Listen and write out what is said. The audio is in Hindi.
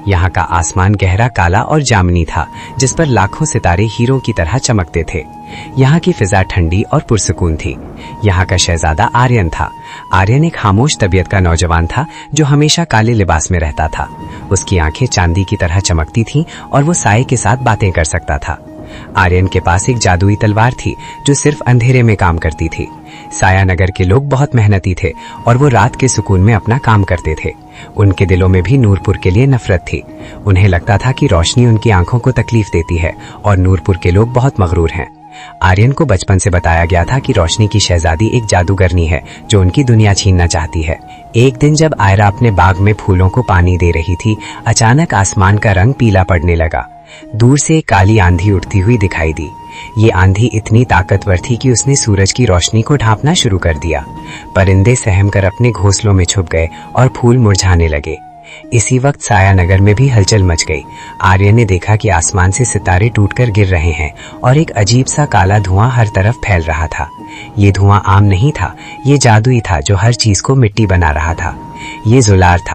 यहाँ का आसमान गहरा काला और जामुनी था, जिस पर लाखों सितारे हीरों की तरह चमकते थे। यहाँ की फिजा ठंडी और पुरसुकून थी। यहाँ का शहजादा आर्यन था। आर्यन एक खामोश तबीयत का नौजवान था जो हमेशा काले लिबास में रहता था। उसकी आंखें चांदी की तरह चमकती थीं और वो साये के साथ बातें कर सकता था। आर्यन के पास एक जादुई तलवार थी जो सिर्फ अंधेरे में काम करती थी। साया नगर के लोग बहुत मेहनती थे और वो रात के सुकून में अपना काम करते थे। उनके दिलों में भी नूरपुर के लिए नफरत थी। उन्हें लगता था कि रोशनी उनकी आंखों को तकलीफ देती है और नूरपुर के लोग बहुत मगरूर हैं। आर्यन को बचपन से बताया गया था कि रोशनी की शहजादी एक जादूगरनी है जो उनकी दुनिया छीनना चाहती है। एक दिन जब आयरा अपने बाग में फूलों को पानी दे रही थी, अचानक आसमान का रंग पीला पड़ने लगा। दूर से एक काली आंधी उठती हुई दिखाई दी। ये आंधी इतनी ताकतवर थी कि उसने सूरज की रोशनी को ढांपना शुरू कर दिया। परिंदे सहम कर अपने घोंसलों में छुप गए और फूल मुरझाने लगे। इसी वक्त साया नगर में भी हलचल मच गई। आर्य ने देखा कि आसमान से सितारे टूटकर गिर रहे हैं और एक अजीब सा काला धुआं हर तरफ फैल रहा था। ये धुआं आम नहीं था, ये जादुई था जो हर चीज को मिट्टी बना रहा था। ये जुलार था।